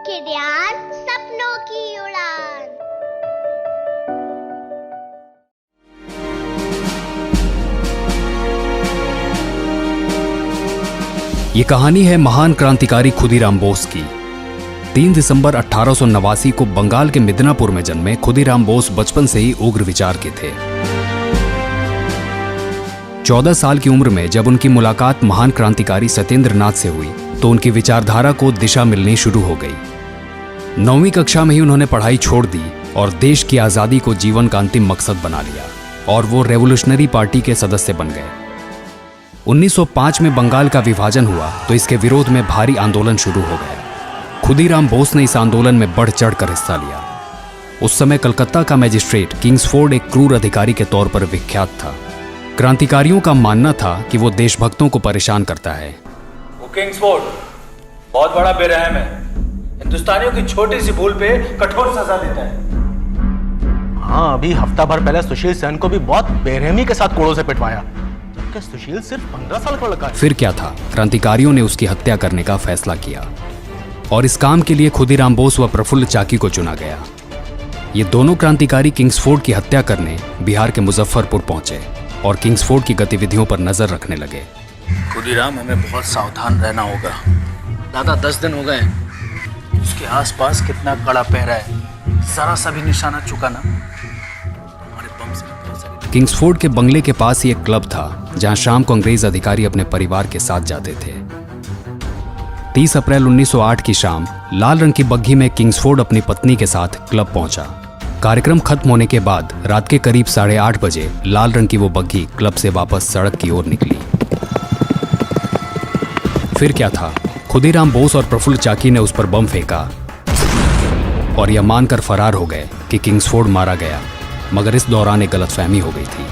की ध्यान, सपनों की उड़ान। ये कहानी है महान क्रांतिकारी खुदीराम बोस की। 3 दिसंबर 1889 को बंगाल के मिदनापुर में जन्मे खुदीराम बोस बचपन से ही उग्र विचार के थे। 14 साल की उम्र में जब उनकी मुलाकात महान क्रांतिकारी सत्येंद्र नाथ से हुई तो उनकी विचारधारा को दिशा मिलनी शुरू हो गई। 9वीं कक्षा में ही उन्होंने पढ़ाई छोड़ दी और देश की आजादी को जीवन का अंतिम मकसद बना लिया और वो रेवोल्यूशनरी पार्टी के सदस्य बन गए। 1905 में बंगाल का विभाजन हुआ तो इसके विरोध में भारी आंदोलन शुरू हो गया। खुदीराम बोस ने इस आंदोलन में बढ़ चढ़कर हिस्सा लिया। उस समय कलकत्ता का मजिस्ट्रेट किंग्सफोर्ड एक क्रूर अधिकारी के तौर पर विख्यात था। क्रांतिकारियों का मानना था कि वो देशभक्तों को परेशान करता है। वो किंग्सफोर्ड बहुत बड़ा बेरहम है, हिंदुस्तानियों की छोटी सी भूल पे कठोर सजा देता है। हाँ, अभी हफ्ता भर पहले सुशील सेन को भी बहुत बेरहमी के साथ कोड़ों से पिटवाया, जबकि सुशील सिर्फ 15 साल का लड़का है। फिर क्या था, क्रांतिकारियों ने उसकी हत्या करने का फैसला किया और इस काम के लिए खुदीराम बोस व प्रफुल्ल चाकी को चुना गया। ये दोनों क्रांतिकारी किंग्सफोर्ड की हत्या करने बिहार के मुजफ्फरपुर पहुंचे और किंग्सफोर्ड की गतिविधियों पर नजर रखने लगे। खुदीराम, हमें बहुत सावधान रहना होगा। दादा 10 दिन हो गए, उसके आसपास कितना कड़ा पहरा है, जरा सा भी निशाना चुका ना हमारे बम से बहुत सारे। किंग्सफोर्ड के बंगले के पास ही एक क्लब था जहां शाम को अंग्रेज अधिकारी अपने परिवार के साथ जाते थे। 30 अप्रैल 1908 की शाम लाल रंग की बग्घी में किंग्सफोर्ड अपनी पत्नी के साथ क्लब पहुंचा। कार्यक्रम खत्म होने के बाद रात के करीब 8:30 बजे लाल रंग की वो बग्घी क्लब से वापस सड़क की ओर निकली। फिर क्या था, खुदीराम बोस और प्रफुल्ल चाकी ने उस पर बम फेंका और यह मानकर फरार हो गए कि किंग्सफोर्ड मारा गया। मगर इस दौरान एक गलतफहमी हो गई थी।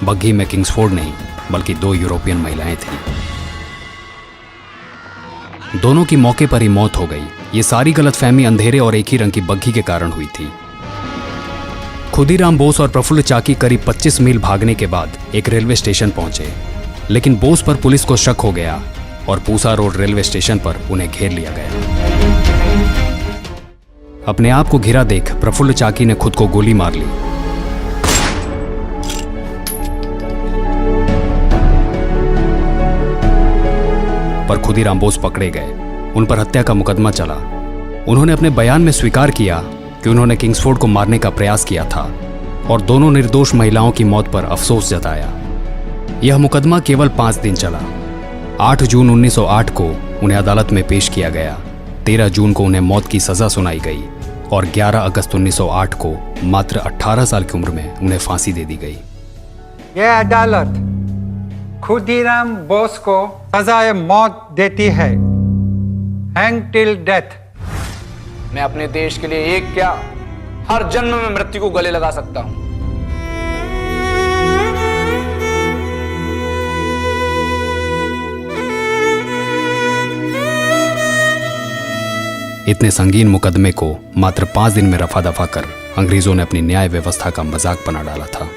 बग्घी में किंग्सफोर्ड नहीं बल्कि 2 यूरोपियन महिलाएं थीं। दोनों की मौके पर ही मौत हो गई। ये सारी गलतफहमी अंधेरे और एक ही रंग की बग्घी के कारण हुई थी। खुदीराम बोस और प्रफुल्ल चाकी करीब 25 मील भागने के बाद एक रेलवे स्टेशन पहुंचे, लेकिन बोस पर पुलिस को शक हो गया और पूसा रोड रेलवे स्टेशन पर उन्हें घेर लिया गया। अपने आप को घिरा देख प्रफुल्ल चाकी ने खुद को गोली मार ली। पर खुदीराम बोस पकड़े गए। उन पर हत्या का मुकदमा चला। उन्होंने अपने बयान में स्वीकार किया कि उन्होंने किंग्सफोर्ड को मारने का प्रयास किया था और दोनों निर्दोष महिलाओं की मौत पर अफसोस जताया। यह मुकदमा केवल 5 दिन चला। 8 जून 1908 को उन्हें अदालत में पेश किया गया। 13 जून को उन्हें मौत की सजा सुनाई गई और 11 अगस्त 1908 को मात्र 18 साल की उम्र में उन्हें फांसी दे दी गई। यह अदालत खुदीराम बोस को सजाए मौत देती है, हैंग टिल डेथ। मैं अपने देश के लिए एक क्या, हर जन्म में मृत्यु को गले लगा सकता हूं। इतने संगीन मुकदमे को मात्र 5 दिन में रफा दफा कर अंग्रेजों ने अपनी न्याय व्यवस्था का मजाक बना डाला था।